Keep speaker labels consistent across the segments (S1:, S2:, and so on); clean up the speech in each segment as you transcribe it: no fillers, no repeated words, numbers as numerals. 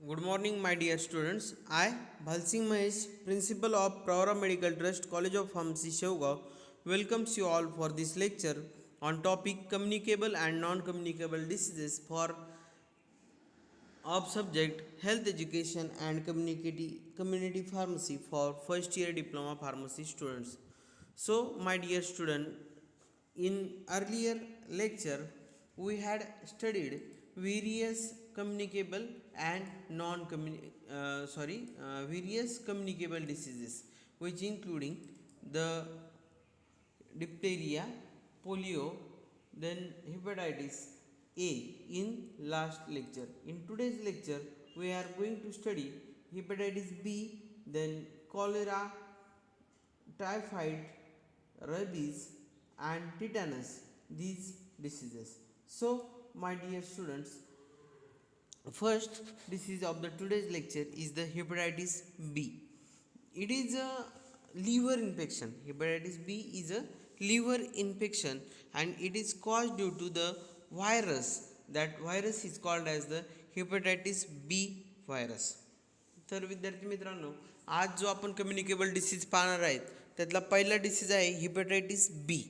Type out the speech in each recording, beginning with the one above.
S1: Good morning, my dear students. I, Bhalsing Mahesh, Principal of Pravara Medical Trust, College of Pharmacy, Shevgaon, welcomes you all for this lecture on topic communicable and non-communicable diseases for of subject health education and community pharmacy for first year diploma pharmacy students. So, my dear student, in earlier lecture we had studied various communicable and various communicable diseases, which including the diphtheria, polio, then hepatitis A in last lecture. In today's lecture, we are going to study hepatitis B, then cholera, typhoid, rabies, and tetanus. These diseases. So, my dear students, first disease of the today's lecture is the hepatitis B. It is a liver infection. Hepatitis B is a liver infection and it is caused due to the virus. That virus is called as the hepatitis B virus. तर विद्यार्थी मित्रांनो, आज जो आपण communicable disease पाहणार आहेत त्यातला पहिला डिसीज आहे हिपॅटायटिस बी.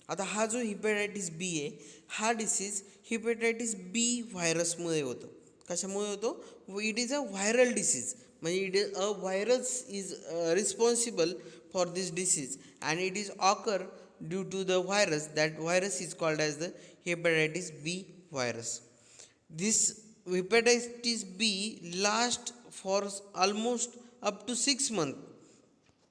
S1: आता हा जो हिपॅटायटिस बी आहे हा डिसीज हिपॅटायटिस बी व्हायरसमुळे होतो. कशामुळे होतो? It is a viral disease, म्हणजे it is a virus is responsible for this disease and it is occur due to the virus. That virus is called as the hepatitis B virus. This hepatitis B lasts for almost up to 6 months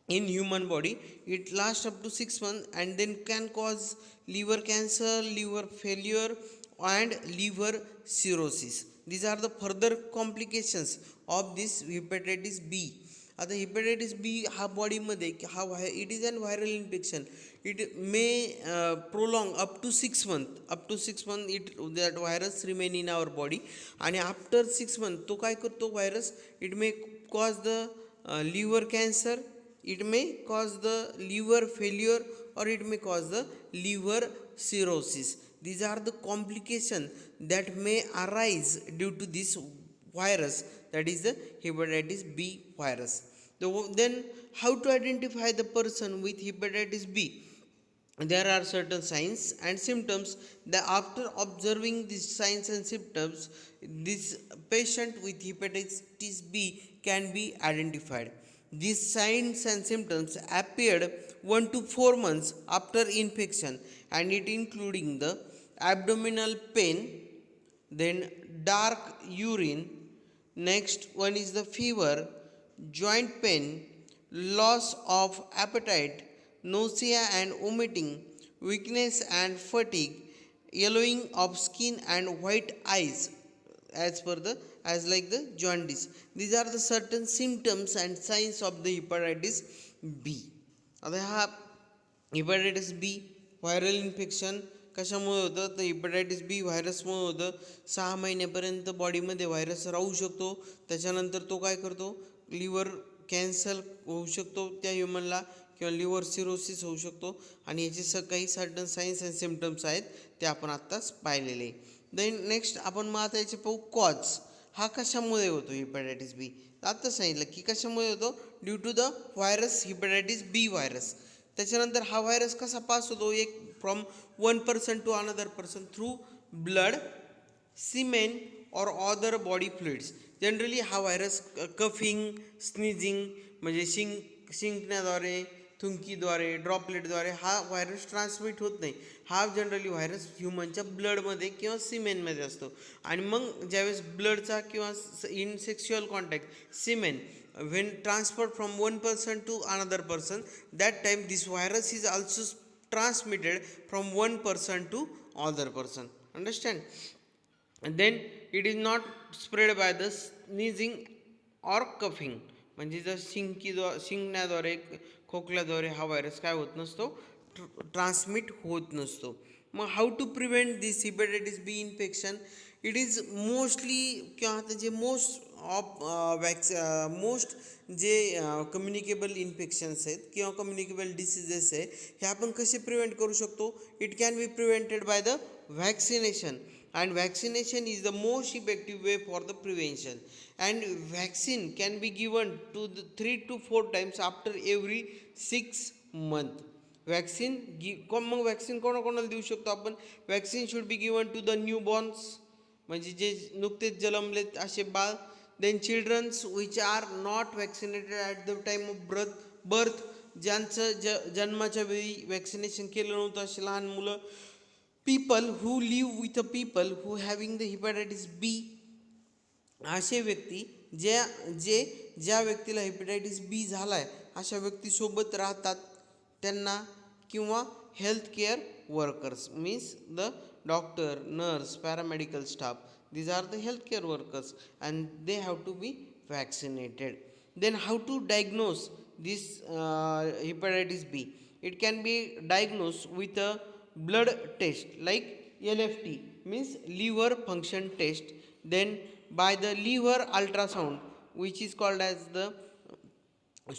S1: in human body. It lasts up to 6 months and then can cause liver cancer, liver failure, and liver cirrhosis. These are the further complications of this hepatitis B. आता hepatitis B हा बॉडीमध्ये हा it is an viral infection. It may prolong up to 6 month it that virus remain in our body. आणि after 6 month तो काय करतो virus? It may cause the liver cancer, it may cause the liver failure, or it may cause the liver cirrhosis. These are the complications that may arise due to this virus, that is the hepatitis B virus. Then how to identify the person with hepatitis B? There are certain signs and symptoms that after observing these signs and symptoms, this patient with hepatitis B can be identified. These signs and symptoms appeared 1 to 4 months after infection, and it including the abdominal pain, then dark urine. Next one is the fever, joint pain, loss of appetite, nausea and vomiting, weakness and fatigue, yellowing of skin and white eyes as like the jaundice. These are the certain symptoms and signs of the hepatitis B. आता हा hepatitis बी viral infection कशामुळे होतं? तर hepatitis बी व्हायरसमुळे होतं. 6 महिन्यापर्यंत बॉडीमध्ये virus राहू शकतो. त्याच्यानंतर तो काय करतो? लिव्हर कॅन्सर होऊ शकतो त्या ह्युमनला, किंवा लिव्हर सिरोसिस होऊ शकतो. आणि याचे काही सर्टन साईन्स अँड सिम्पटम्स आहेत ते आपण आत्ताच पाहिलेले. देन नेक्स्ट आपण आता याचे पाहू कॉज. हा कशामुळे होतो हिपॅटायटिस बी? आत्ता सांगितलं की कशामुळे होतो? Due to the virus hepatitis B virus. त्याच्यानंतर हा व्हायरस कसा पास होतो? एक from one person to another person through blood, semen और अदर बॉडी फ्लुइड्स. जनरली हा व्हायरस कफिंग, स्नीजिंग म्हणजे शिंकण्याद्वारे, थुंकीद्वारे, ड्रॉपलेटद्वारे हा व्हायरस ट्रान्समिट होत नाही. हा जनरली व्हायरस ह्युमनच्या ब्लडमध्ये किंवा सिमेनमध्ये असतो. आणि मग ज्यावेळेस ब्लडचा किंवा in sexual contact semen when transferred from one person to another person, that time this virus is also transmitted from one person to other person. Understand? And then it is not spread by the sneezing or coughing. म्हणजे जर शिंकण्याद्वारे, खोकल्याद्वारे हा virus काय होत नसतो? Transmit होत नसतो. मग how to prevent this hepatitis B infection? It is mostly किंवा त्याचे मोस्ट जे कम्युनिकेबल इन्फेक्शन्स आहेत किंवा कम्युनिकेबल डिसीजेस आहे हे आपण कसे प्रिव्हेंट करू शकतो? It can be prevented by the vaccination. and vaccination is the most effective way for the prevention, and vaccine can be given to the 3 to 4 times after every 6 month. Vaccine मग vaccine कोणाकोणाला देऊ शकतो आपण? Vaccine should be given to the newborns, म्हणजे जे नुकतेच जन्मलेत असे बाळ. Then childrens which are not vaccinated at the time of birth, ज्यांचं जन्माच्या वेळी वॅक्सिनेशन केलं नव्हतं असे लहान मुलं. People who live with a people who having the hepatitis B, असे व्यक्ती ज्या व्यक्तीला हेपॅटायटिस बी झाला आहे अशा व्यक्तीसोबत राहतात त्यांना, किंवा health care workers means the doctor, nurse, paramedical staff, these are the healthcare workers and they have to be vaccinated. Then how to diagnose this hepatitis B? It can be diagnosed with a blood test like LFT means liver function test, then by the liver ultrasound which is called as the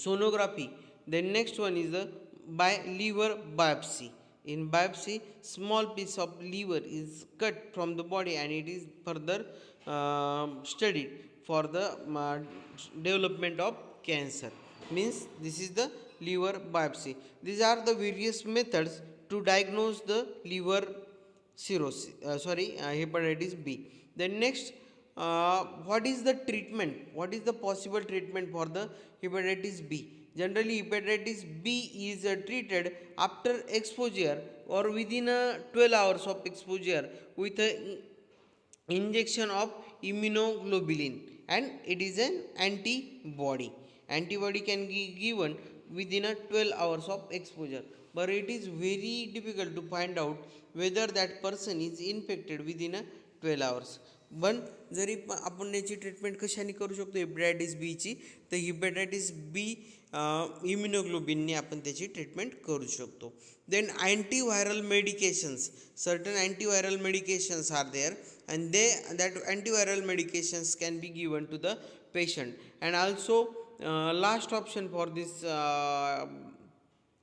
S1: sonography. Then next one is the by liver biopsy. In biopsy, small piece of liver is cut from the body and it is further studied for the development of cancer. Means this is the liver biopsy. These are the various methods to diagnose the liver cirrhosis. Hepatitis B. Then next, what is the treatment? What is the possible treatment for the hepatitis B? Generally, hepatitis B is treated after exposure or within 12 hours of exposure with an injection of immunoglobulin, and it is an antibody. Antibody can be given within 12 hours of exposure, but it is very difficult to find out whether that person is infected within 12 hours. पण जरी आपण याची treatment कशाने करू शकतो hepatitis बीची, तर hepatitis बी इम्युनोग्लोबिनने आपण त्याची ट्रीटमेंट करू शकतो. Then antiviral medications, certain antiviral medications are there and that antiviral medications can be given to the patient. And also last option for this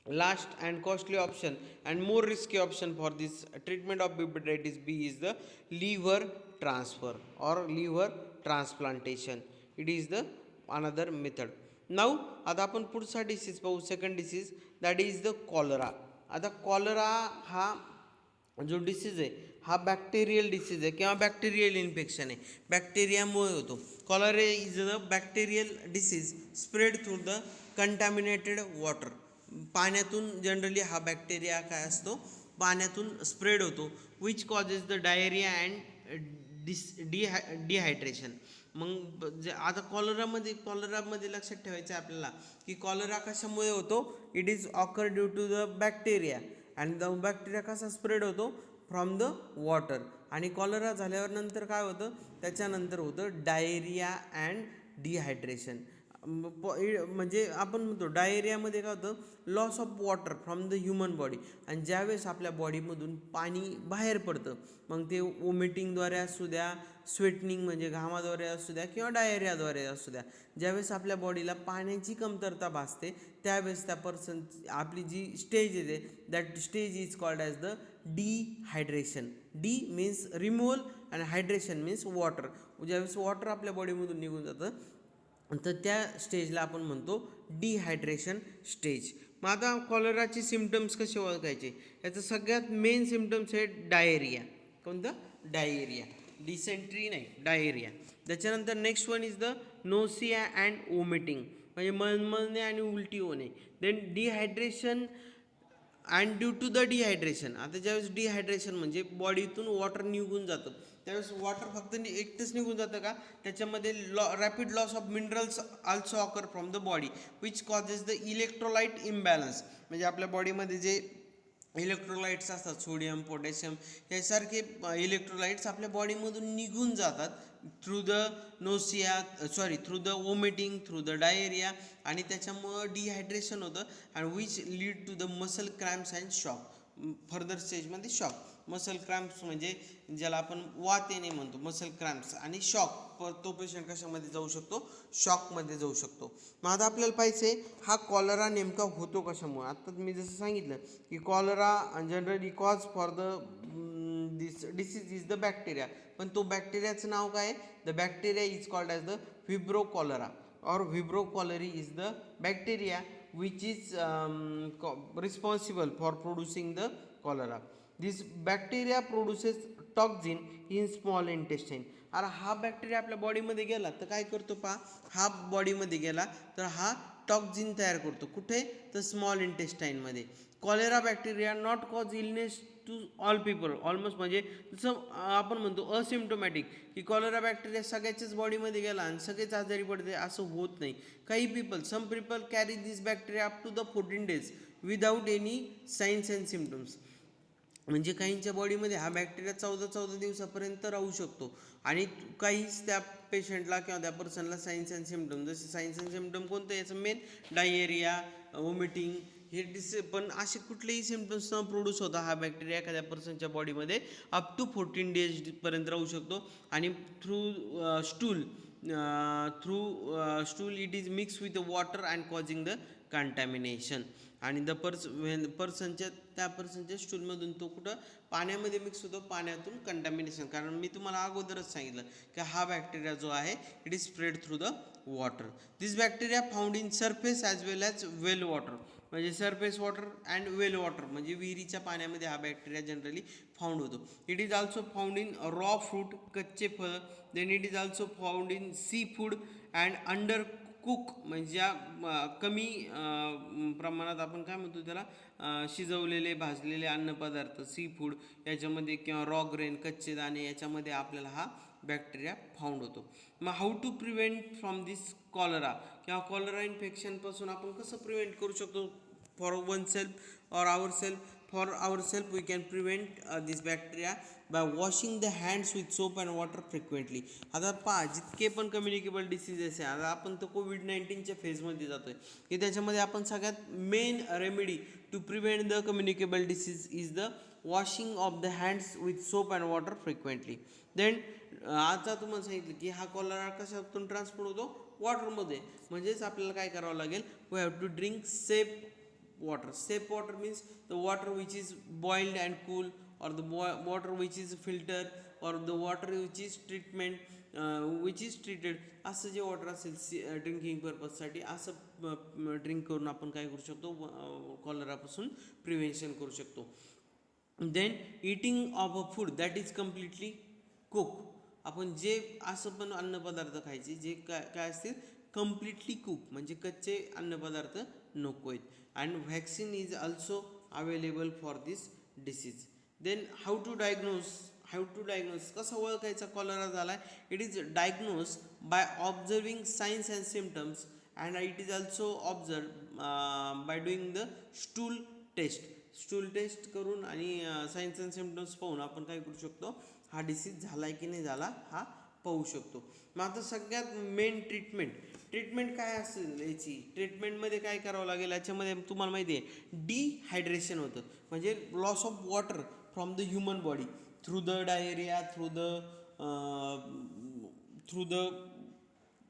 S1: last and costly option and more risky option for this treatment of hepatitis B is the liver transfer or liver transplantation. It is the another method. Now आता आपण पुढचा disease पाहू, second disease, that is the cholera. आता cholera हा जो disease आहे हा bacterial disease आहे किंवा बॅक्टेरियल इन्फेक्शन आहे, बॅक्टेरियामुळे होतो. Cholera is the bacterial disease spread through the contaminated water. पाण्यातून जनरली हा बॅक्टेरिया काय असतो, पाण्यातून स्प्रेड होतो, which causes the diarrhoea and dehydration. मग आता कॉलरामध्ये लक्षात ठेवायचं आहे आपल्याला की कॉलरा कशामुळे होतो, it is occur due to the bacteria, and the bacteria कसा स्प्रेड होतो, फ्रॉम द वॉटर. आणि कॉलरा झाल्यावर नंतर काय होतं, त्याच्यानंतर होतं डायरिया अँड डिहायड्रेशन. म्हणजे आपण म्हणतो डायरियामध्ये काय होतं, loss of water from the human body. आणि ज्यावेळेस आपल्या बॉडीमधून पाणी बाहेर पडतं, मग ते वोमिटिंगद्वारे असू द्या, स्वेटनिंग म्हणजे घामाद्वारे असू द्या, किंवा डायरियाद्वारे असू द्या, ज्यावेळेस आपल्या बॉडीला पाण्याची कमतरता भासते त्यावेळेस त्या पर्सन आपली जी स्टेज येते, that stage is called as the dehydration. D means removal आणि हायड्रेशन मीन्स वॉटर. ज्यावेळेस वॉटर आपल्या बॉडीमधून निघून जातं तर त्या स्टेजला आपण म्हणतो डिहायड्रेशन स्टेज. मग आता कॉलराचे सिम्पटम्स कसे ओळखायचे, याचं सगळ्यात मेन सिम्पटम्स आहे डायरिया. कोणतं, डायरिया, डिसेंट्री नाही, डायरिया. त्याच्यानंतर next one is the nausea and vomiting, म्हणजे मळमळणे आणि उलटी होणे. Then dehydration and due to the dehydration. आता ज्यावेळेस डिहायड्रेशन म्हणजे बॉडीतून वॉटर निघून जातं, त्यावेळेस वॉटर फक्त एकटंच निघून जातं का, त्याच्यामध्ये rapid loss of minerals also occur from the body which causes the electrolyte imbalance. म्हणजे आपल्या बॉडीमध्ये जे इलेक्ट्रोलाइट्स असतात, सोडियम, पोटॅशियम यासारखे इलेक्ट्रोलाइट्स आपल्या बॉडीमधून निघून जातात through the through the vomiting, through the diarrhoea, आणि त्याच्यामुळं डिहायड्रेशन होतं and which lead to the muscle cramps and shock. Further स्टेजमध्ये शॉक, मसल क्रॅम्प्स म्हणजे ज्याला आपण वात येणे म्हणतो, मसल क्रॅम्प्स, आणि शॉक. तो पेशंट कशामध्ये जाऊ शकतो, शॉकमध्ये जाऊ शकतो. मग आता आपल्याला पाहिजे हा कॉलरा नेमका होतो कशामुळे. आता मी जसं सांगितलं की cholera generally cause for the this disease is the bacteria. पण तो बॅक्टेरियाचं नाव काय आहे? The bacteria is called as the vibrio cholera or Vibrio cholerae is the bacteria which is responsible for producing the cholera. This bacteria produces toxin in small intestine. अरे हा bacteria आपल्या बॉडीमध्ये गेला तर काय करतो पहा, हा बॉडीमध्ये गेला तर हा टॉक्झिन तयार करतो. कुठे? तर स्मॉल इंटेस्टाईनमध्ये. Cholera bacteria not cause illness to all people almost, म्हणजे जसं आपण म्हणतो असिम्प्टोमॅटिक की कॉलेरा बॅक्टेरिया सगळ्याच्याच बॉडीमध्ये गेला आणि सगळेच आजारी पडते असं होत नाही. काही people some people carry this bacteria up to the 14 days without any signs and symptoms. म्हणजे काहींच्या बॉडीमध्ये हा बॅक्टेरिया 14 दिवसापर्यंत राहू शकतो आणि काहीच त्या पेशंटला किंवा त्या पर्सनला साईन्स अँड सिम्पटम, जसे साईन्स अँड सिम्पटम कोणतं याचं मेन डायरिया, वॉमिटिंग हे पण असे कुठलेही सिम्पटम्स न प्रोड्यूस होता हा बॅक्टेरिया एखाद्या पर्सनच्या बॉडीमध्ये अप टू 14 days पर्यंत राहू शकतो. आणि through stool it is mix with water and causing the contamination. आणि द त्या पर्सनच्या स्टूलमधून तो कुठं पाण्यामध्ये मिक्स होतो, पाण्यातून कंटॅमिनेशन. कारण मी तुम्हाला अगोदरच सांगितलं की हा बॅक्टेरिया जो आहे it is spread through the water. This bacteria found in surface as well as well water. म्हणजे surface water and well water म्हणजे विहिरीच्या पाण्यामध्ये हा बॅक्टेरिया जनरली फाउंड होतो. It is also found in raw fruit, कच्चे फळ. Then it is also found in sea food and under cook, म्हणजे कमी प्रमाणात आपण काय म्हणतो त्याला शिजवलेले भाजलेले अन्नपदार्थ सी फूड याच्यामध्ये किंवा रॉ ग्रेन कच्चे दाणे याच्यामध्ये आपल्याला हा बॅक्टेरिया फाउंड होतो. मग how to prevent from this cholera किंवा कॉलरा इन्फेक्शनपासून आपण कसं प्रिव्हेंट करू शकतो? फॉर वन सेल्फ और our self. For our self we can prevent this bacteria by washing the hands with soap and water frequently. आता पहा जितके पण कम्युनिकेबल डिसीजेस आहे, आता आपण तर कोविड-19च्या फेजमध्ये जातोय की त्याच्यामध्ये आपण सगळ्यात main remedy to prevent the communicable disease is the washing of the hands with soap and water frequently. Then आता तुम्हाला सांगितलं की हा कॉलरा कशातून ट्रान्सपोर्ट होतो? वॉटरमध्ये. म्हणजेच आपल्याला काय करावं लागेल? We have to drink safe water. Safe water means the water which is boiled and cool, or the water which is filtered, or the water which is which is treated. असं जे water असेल drinking पर्पजसाठी असं drink करून आपण काय करू शकतो? कॉलरापासून prevention करू शकतो. Then eating of a food that is completely cook. आपण जे असं पण अन्नपदार्थ खायचे जे काय असतील कम्प्लिटली कुक, म्हणजे कच्चे अन्नपदार्थ नको आहेत. And vaccine is also available for this disease. Then how to diagnose कसं ओळखायचा कॉलरा झाला आहे? It is diagnose bye observing signs and symptoms and it is also observe bye doing the stool taste करून आणि signs and symptoms पाहून आपण काय करू शकतो? हा डिसीज झाला आहे की नाही झाला हा पाहू शकतो. मग आता सगळ्यात मेन ट्रीटमेंट काय असेल याची? ट्रीटमेंटमध्ये काय करावं लागेल? याच्यामध्ये तुम्हाला माहिती आहे डिहायड्रेशन होतं, म्हणजे loss of water from the human body through the diarrhoea, through the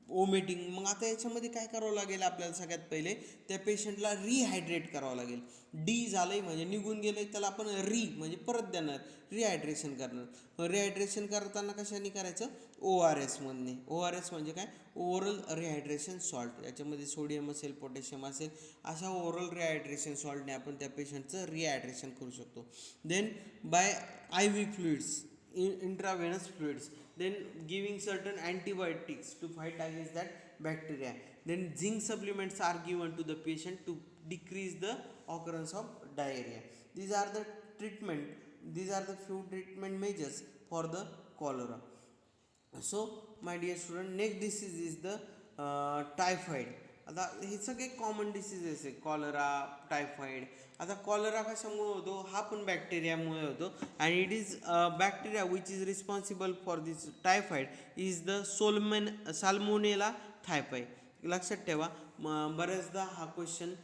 S1: vomiting. मग आता याच्यामध्ये काय करावं लागेल? आपल्याला सगळ्यात पहिले त्या पेशंटला रिहायड्रेट करावं लागेल. डी झालंय म्हणजे निघून गेलंय, त्याला आपण म्हणजे परत देणार, रिहायड्रेशन करणार. रिहायड्रेशन करताना कशाने करायचं? ORS मधने. ORS म्हणजे काय? Oral rehydration salt. याच्यामध्ये सोडियम असेल, पोटॅशियम असेल, अशा ओरल रिहायड्रेशन सॉल्टने आपण त्या पेशंटचं रिहायड्रेशन करू शकतो. Then by IV fluids, intravenous fluids, then giving certain antibiotics to fight against that bacteria. Then zinc supplements are given to the patient to decrease the occurrence of diarrhea. These are the few treatment measures for the cholera. So my dear student, next disease is the typhoid. आता हे सगळे common diseases आहे, cholera, typhoid. आता cholera कशामुळे होतो? हा पण बॅक्टेरियामुळे होतो. आणि it is bacteria which is responsible for this typhoid is the salmonella typhi. लक्षात ठेवा, बऱ्याचदा हा क्वेश्चन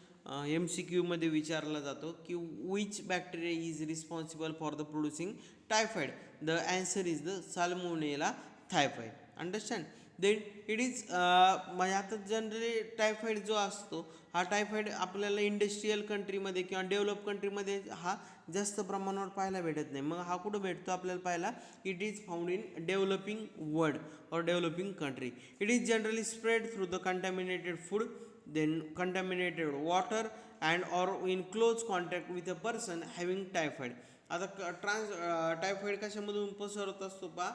S1: MCQ मध्ये विचारला जातो की which bacteria is responsible for the producing typhoid? The answer is the salmonella typhi. Understand? Then it is म्हणजे आता जनरली टायफॉईड जो असतो हा टायफॉईड आपल्याला इंडस्ट्रीयल कंट्रीमध्ये किंवा डेव्हलप कंट्रीमध्ये हा जास्त प्रमाणावर पाहायला भेटत नाही. मग हा कुठं भेटतो आपल्याला पाहायला? It is found in developing world और developing country. It is generally spread through the contaminated food, then contaminated water and or in close contact with a person having typhoid. आता टायफॉईड कशामधून पसरत असतो पहा?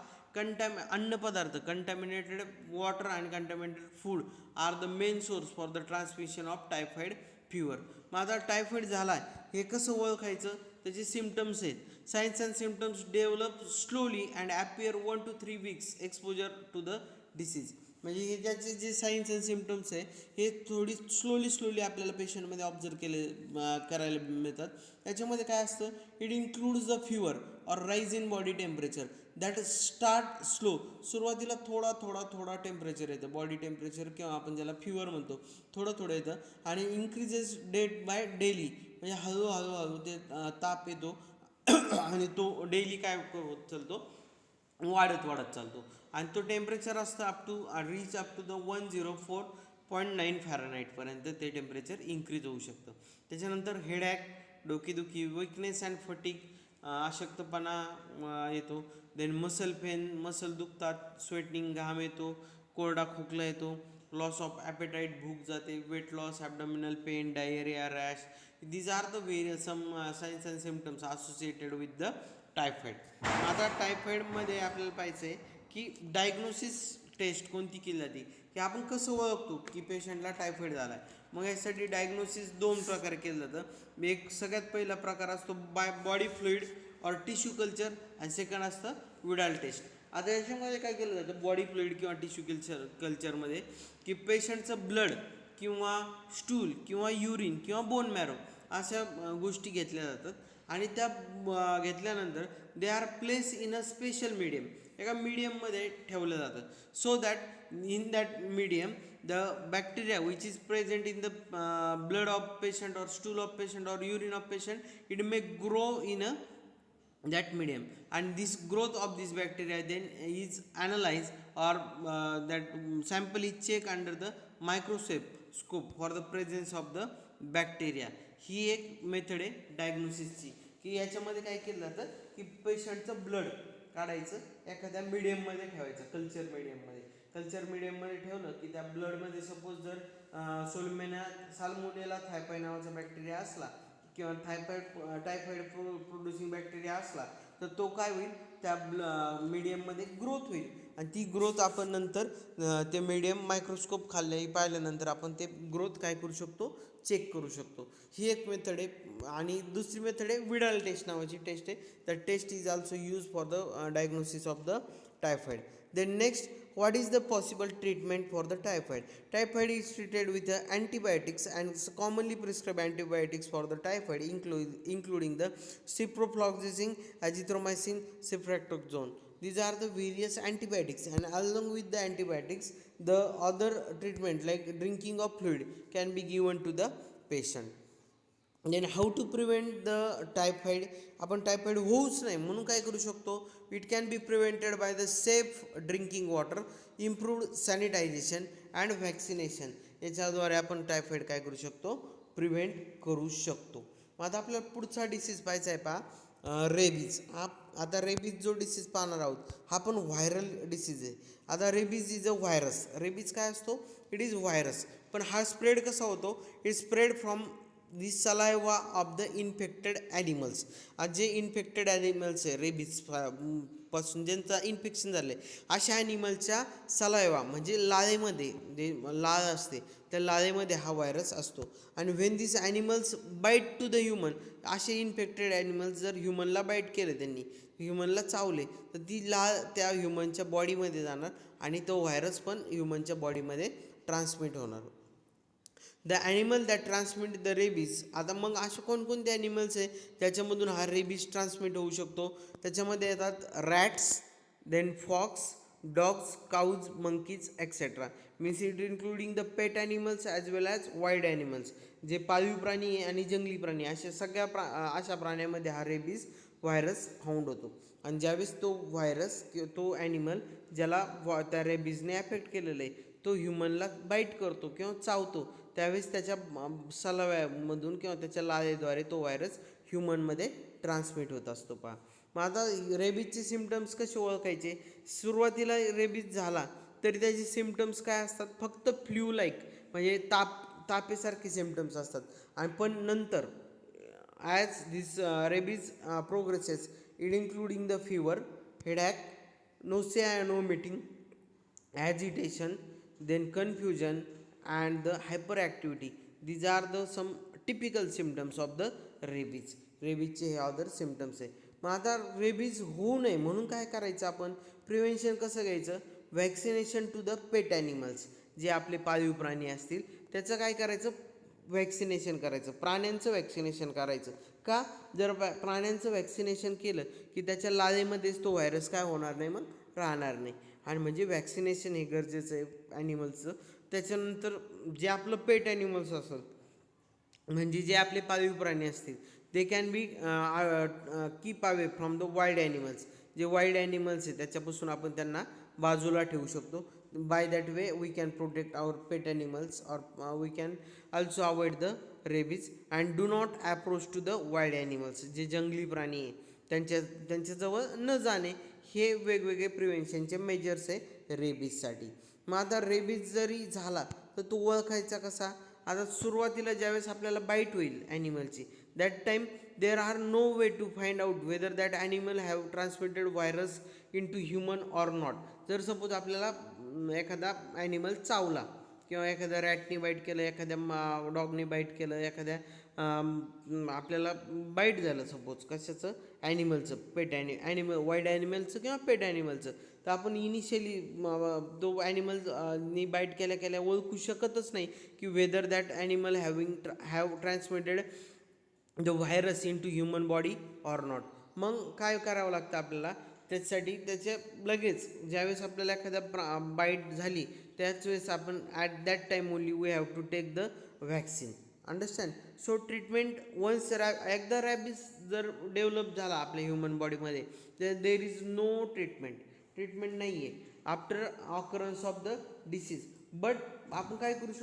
S1: अन्न पदार्थ, contaminated water and contaminated food are the main source for the transmission of typhoid fever. मग आता typhoid झाला आहे हे कसं ओळखायचं? त्याचे सिम्पटम्स आहेत. Signs and symptoms develop slowly and appear 1 to 3 weeks exposure to the disease. म्हणजे हे ज्याचे जे सायन्स अँड सिम्पटम्स आहे हे थोडी स्लोली आपल्याला पेशंटमध्ये ऑब्झर्व करायला मिळतात. त्याच्यामध्ये काय असतं? इट इन्क्लूड्स द फिवर और rise in body temperature that start slow. सुरुवातीला थोडा टेम्परेचर येतं, बॉडी टेम्परेचर किंवा आपण ज्याला फिवर म्हणतो, थोडं येतं आणि इन्क्रीजेस डेट बाय डेली. म्हणजे हळूहळू ते ताप येतो आणि तो डेली काय होत चालतो? वाढत चालतो आणि तो टेम्परेचर असतं अप टू द 104.9 फॅरनहाईटपर्यंत ते टेम्परेचर इन्क्रीज होऊ शकतं. त्याच्यानंतर हेडॅक, डोकेदुखी, विकनेस अँड फटीग, अशक्तपणा येतो. देन मसल पेन, मसल दुखतात, स्वेटनिंग, घाम येतो, कोरडा खोकला येतो, लॉस ऑफ ॲपेटाईट, भूक जाते, weight loss, abdominal pain, diarrhoea, rash. These are the some signs and symptoms associated with the typhoid. आता टायफॉईडमध्ये आपल्याला पाहायचं आहे की डायग्नोसिस टेस्ट कोणती केली जाते, की आपण कसं ओळखतो की पेशंटला टायफॉईड झाला आहे. मग यासाठी डायग्नोसिस 2 प्रकारे केलं जातं. एक सगळ्यात पहिला प्रकार असतो बॉडी फ्लुइड और टिश्यू कल्चर आणि सेकंड असतं विडाल टेस्ट. आता याच्यामध्ये काय केलं जातं बॉडी फ्लुइड किंवा टिश्यू कल्चरमध्ये, की पेशंटचं ब्लड किंवा स्टूल किंवा युरिन किंवा बोन मॅरो अशा गोष्टी घेतल्या जातात आणि त्या घेतल्यानंतर they are place in a special medium, एका मीडियममध्ये ठेवलं जातं. So that in that medium the bacteria which is present in the blood of patient और स्टूल ऑफ पेशंट और urine of patient it may grow in a that medium and this growth of this bacteria then is analyzed or that sample is checked under the microscope for the presence of the bacteria. ही एक method आहे डायग्नोसिसची, की याच्यामध्ये काय केलं जातं की पेशंटचं blood काढायचं एखाद्या मीडियममध्ये ठेवायचं, कल्चर मीडियममध्ये ठेवलं की त्या ब्लडमध्ये सपोज जर साल्मोनेला थायपॉइड नावाचा बॅक्टेरिया असला किंवा टायफॉईड प्रोड्युसिंग बॅक्टेरिया असला तर तो काय होईल त्या मीडियममध्ये ग्रोथ होईल आणि ती ग्रोथ आपण नंतर ते मीडियम मायक्रोस्कोप पाहिल्यानंतर आपण ते ग्रोथ काय करू शकतो? चेक करू शकतो. ही एक मेथड आहे आणि दुसरी मेथड आहे विडाल टेस्ट नावाची टेस्ट आहे. The test is also use for the diagnosis of the typhoid. Then next, what is the possible treatment for the typhoid? Typhoid is treated with antibiotics and commonly prescribed antibiotics for the typhoid including the ciprofloxacin, azithromycin, ceftriaxone. These are the various antibiotics and along with the antibiotics, the other treatment like drinking of fluid can be given to the patient. Then how to prevent the typhoid. आपण typhoid होऊच नाही म्हणून काय करू शकतो? It can be prevented by the safe drinking water, improved sanitization and vaccination. याच्याद्वारे आपण typhoid काय करू शकतो? प्रिव्हेंट करू शकतो. मग आता आपल्याला पुढचा डिसीज पाहायचा आहे पहा, रेबीज. आता रेबीज जो डिसीज पाहणार आहोत हा पण व्हायरल डिसीज आहे. आता rabies is a virus. Rabies काय असतो? It is virus. पण हा स्प्रेड कसा होतो? It spread from the saliva of the infected animals. जे इन्फेक्टेड ॲनिमल्स आहे रेबीज पासून ज्यांचं इन्फेक्शन झालं आहे अशा ॲनिमलच्या सलायवा म्हणजे लाळेमध्ये जे लाळ असते त्या लाळेमध्ये हा व्हायरस असतो. आणि when this animals bite to the human, असे इन्फेक्टेड ॲनिमल्स जर ह्युमनला बाईट केलं, त्यांनी ह्युमनला चावले तर ती लाळ त्या ह्युमनच्या बॉडीमध्ये जाणार आणि तो व्हायरस पण ह्युमनच्या बॉडीमध्ये ट्रान्समिट होणार. The animal that transmit the rabies. आता मग असे कोणकोणते ॲनिमल्स आहे त्याच्यामधून हा रेबीज ट्रान्समिट होऊ शकतो? त्याच्यामध्ये येतात rats, then fox, dogs, cows, monkeys etcetera. Means it including the pet animals as well as wild animals. जे पाळीव प्राणी आणि जंगली प्राणी अशा सगळ्या अशा प्राण्यामध्ये हा रेबीज व्हायरस फाउंड होतो. आणि ज्यावेळेस तो व्हायरस किंवा तो ॲनिमल ज्याला त्या रेबीजने अफेक्ट केलेलं आहे तो ह्युमनला बाईट करतो किंवा चावतो, त्यावेळेस त्याच्या सलाव्यामधून किंवा त्याच्या लाळेद्वारे तो व्हायरस ह्युमनमध्ये ट्रान्समिट होत असतो पहा. मग आता रेबीजचे सिम्पटम्स कसे ओळखायचे? सुरुवातीला रेबीज झाला तरी त्याचे सिम्पटम्स काय असतात? फक्त फ्ल्यू लाईक म्हणजे तापेसारखे सिम्पटम्स असतात. आणि पण नंतर as this rabies progresses it including the fever, headache, nausea and vomiting, agitation, then confusion and the hyperactivity. These are the some typical symptoms of the rabies. रेबीजचे हे other symptoms आहे. मग आता rabies होऊ नये म्हणून काय करायचं आपण? प्रिव्हेन्शन कसं घ्यायचं? Vaccination to the pet animals, जे आपले पाळीव प्राणी असतील त्याचं काय करायचं? वॅक्सिनेशन करायचं. प्राण्यांचं वॅक्सिनेशन करायचं. का? जर प्राण्यांचं वॅक्सिनेशन केलं की त्याच्या लाळेमध्येच तो व्हायरस काय होणार नाही, मग राहणार नाही. आणि म्हणजे वॅक्सिनेशन हे गरजेचं आहे ॲनिमल्सचं. त्याच्यानंतर जे आपलं पेट ॲनिमल्स असेल म्हणजे जे आपले पाळीव प्राणी असतील they can be keep away from the wild animals. जे वाईल्ड ॲनिमल्स आहे त्याच्यापासून आपण त्यांना बाजूला ठेवू शकतो. By that way we can protect our pet animals or we can also avoid the rabies and do not approach to the wild animals. जे जंगली प्राणी आहे त्यांच्याजवळ न जाणे, हे वेगवेगळे प्रिव्हेन्शनचे मेजर्स आहे रेबीजसाठी. मग आता रेबीज जरी झाला तर तो ओळखायचा कसा? आता सुरुवातीला ज्यावेळेस आपल्याला बाईट होईल ॲनिमलची, that time there are no way to find out whether that animal have transmitted virus into human or not. जर सपोज आपल्याला एखादा ॲनिमल चावला किंवा एखाद्या रॅटने बाईट केलं, एखाद्या डॉगने बाईट केलं, एखाद्या आपल्याला बाईट झालं सपोज कशाचं? ॲनिमलचं, पेट ॲनिमल वाईल्ड ॲनिमलचं किंवा पेट ॲनिमलचं, तर आपण इनिशियली तो ॲनिमल नी बाईट केल्या ओळखू शकतच नाही की whether that animal have transmitted the virus into human body or not. मग काय करावं लागतं आपल्याला? त्याच्यासाठी त्याचे लगेच ज्यावेळेस आपल्याला एखाद्या बाईट झाली त्याच वेळेस आपण at that time only we have to take the vaccine. Understand? So treatment once एकदा रॅबीज जर डेव्हलप झाला आपल्या ह्युमन बॉडीमध्ये तर देर इज नो ट्रीटमेंट नाही आहे after occurrence of the disease. But आपण काय करू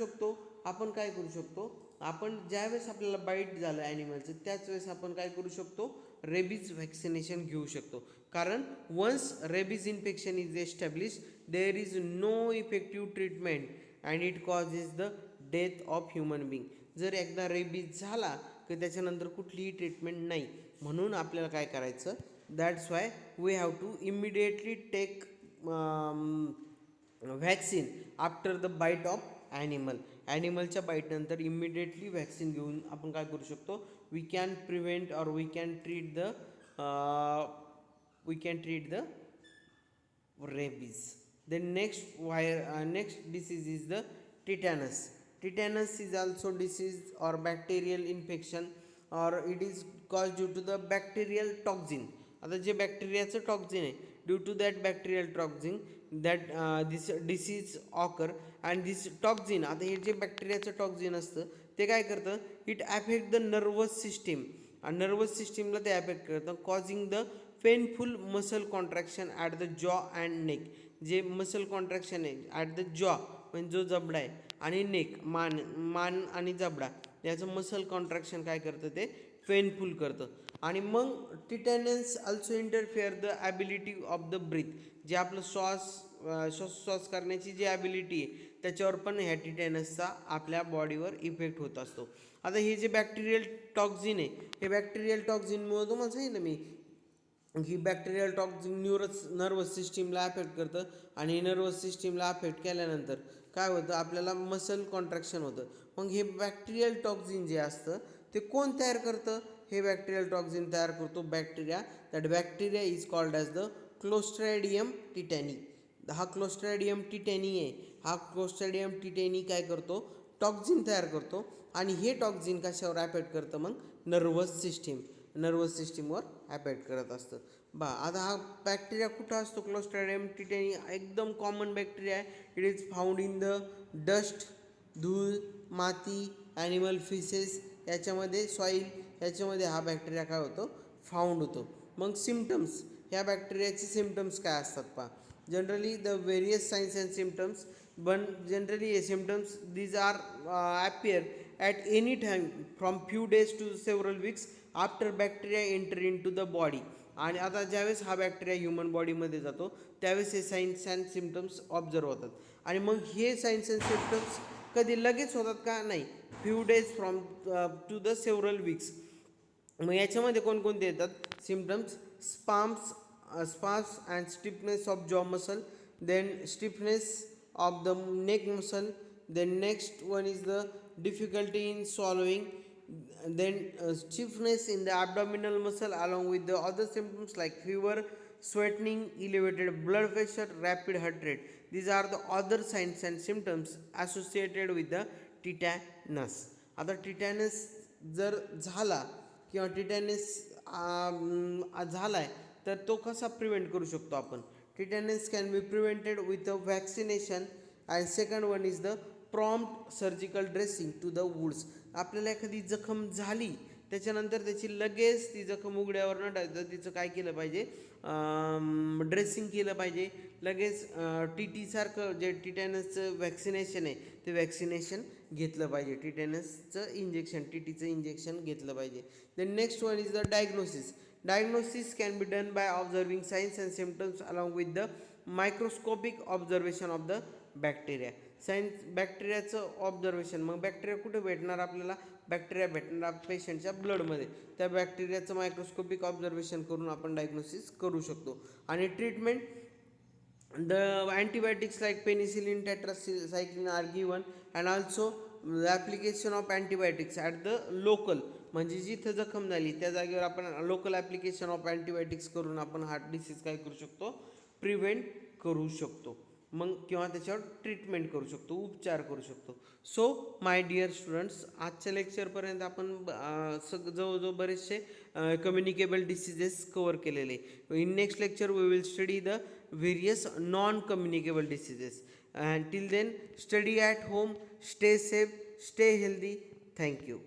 S1: शकतो? आपण ज्यावेळेस आपल्याला बाईट झालं ॲनिमलचं त्याच वेळेस आपण काय करू शकतो? रेबीज व्हॅक्सिनेशन घेऊ शकतो. कारण once rabies infection is establish there is no effective treatment and it causes the death of human being. जर एकदा रेबीज झाला की त्याच्यानंतर कुठलीही ट्रीटमेंट नाही. म्हणून आपल्याला काय करायचं? That's why we have to immediately take vaccine after the bite of animal. ॲनिमलच्या बाईटनंतर इमिडिएटली व्हॅक्सिन घेऊन आपण काय करू शकतो? We can prevent or we can treat the rabies. The next disease is the tetanus. Tetanus is also disease or bacterial infection or it is caused due to the bacterial toxin. आता जे बॅक्टेरियाचं toxin आहे, due to that bacterial toxin that this disease occur and this toxin. आता हे जे बॅक्टेरियाचं toxin असतं ते काय करतं? It affect the nervous system आणि नर्वस सिस्टीमला ते ॲफेक्ट करतं, causing the painful muscle contraction at the jaw and neck. जे मसल कॉन्ट्रॅक्शन आहे ॲट द जॉ म्हणजे जो जबडा आहे आणि नेक मान आणि जबडा याचं मसल कॉन्ट्रॅक्शन काय करतं? ते पेनफुल करतं. आणि मग tetanus also interfere the ability of the breath. जे आपलं श्वास करण्याची जी ॲबिलिटी आहे त्याच्यावर पण ह्या टिटॅनसचा आपल्या बॉडीवर इफेक्ट होत असतो. आता हे जे बॅक्टेरियल टॉक्झिन आहे हे बॅक्टेरियल टॉक्झिनमुळे तुम्हाला सांगितलं मी की बॅक्टेरियल टॉक्झिन नर्वस सिस्टीमला अफेक्ट करतं आणि नर्वस सिस्टीमला अफेक्ट केल्यानंतर काय होतं? आपल्याला मसल कॉन्ट्रॅक्शन होतं. मग हे बॅक्टेरियल टॉक्झिन जे असतं ते कोण तयार करतं? हे बॅक्टेरियल टॉक्झिन तयार करतो bacteria. That bacteria is called as the clostridium tetani. हा क्लोस्ट्रॅडियम टिटॅनी आहे. हा क्लोस्ट्रॅडियम टिटॅनी काय करतो? टॉक्झिन तयार करतो आणि हे टॉक्झिन कशावर अफेक्ट करतं? मग नर्वस सिस्टीमवर अफेक्ट करत असतं. आता हा बॅक्टेरिया कुठं असतो? क्लोस्ट्रॅडियम टिटॅनी एकदम कॉमन बॅक्टेरिया आहे. It is found in the dust, धूळ, माती, ॲनिमल फिसेस याच्यामध्ये, सॉईल याच्यामध्ये हा बॅक्टेरिया काय होतो? फाउंड होतो. मग सिम्पटम्स ह्या बॅक्टेरियाचे सिम्पटम्स काय असतात पहा. Generally the various science and symptoms generally symptoms these are appear at any time from few days to several weeks after bacteria enter into the body. आणि आता ज्यावेळेस हा बॅक्टेरिया ह्युमन बॉडीमध्ये जातो त्यावेळेस हे साइन्स अँड सिम्पटम्स ऑब्झर्व होतात. आणि मग हे साइन्स अँड सिम्पटम्स कधी लगेच होतात का? नाही, few days from to the several weeks. मग याच्यामध्ये कोणकोणते येतात symptoms? Spasms and stiffness of jaw muscle, then stiffness of the neck muscle, then next one is the difficulty in swallowing, then stiffness in the abdominal muscle along with the other symptoms like fever, sweating, elevated blood pressure, rapid heart rate. These are the other signs and symptoms associated with the tetanus. आता tetanus जर झाला किंवा tetanus झालाय तर तो कसा prevent करू शकतो आपण? Tetanus can be prevented with a vaccination, and second one is the prompt surgical dressing to the wounds. आपल्याला एखादी जखम झाली त्याच्यानंतर त्याची लगेच ती जखम उघड्यावर न टाकता तिचं काय केलं पाहिजे? ड्रेसिंग केलं पाहिजे. लगेच टी सारखं जे टिटॅनसचं वॅक्सिनेशन आहे ते वॅक्सिनेशन घेतलं पाहिजे. टिटॅनसचं इंजेक्शन टीचं इंजेक्शन घेतलं पाहिजे. Then next one is the diagnosis. Diagnosis can be done by observing signs and symptoms along with the microscopic observation of the bacteria. बॅक्टेरियाचं ऑब्झर्वेशन. मग बॅक्टेरिया कुठे भेटणार आपल्याला? बॅक्टेरिया भेटणार पेशंटच्या ब्लडमध्ये. त्या बॅक्टेरियाचं मायक्रोस्कोपिक ऑब्झर्वेशन करून आपण डायग्नोसिस करू शकतो. आणि treatment, the antibiotics like penicillin, tetracycline are given, and also the application of antibiotics at the local, म्हणजे जिथं जखम झाली त्या जागेवर आपण लोकल ॲप्लिकेशन ऑफ अँटीबायोटिक्स करून आपण हार्ट डिसीज काय करू शकतो? प्रिव्हेंट करू शकतो. मग किंवा त्याच्यावर ट्रीटमेंट करू शकतो, उपचार करू शकतो. सो माय डिअर स्टुडंट्स, आजच्या लेक्चरपर्यंत आपण जवळजवळ बरेचसे कम्युनिकेबल डिसीजेस कवर केलेले. In next lecture we will study the various non communicable diseases. And till then study at home, stay safe, stay healthy. Thank you.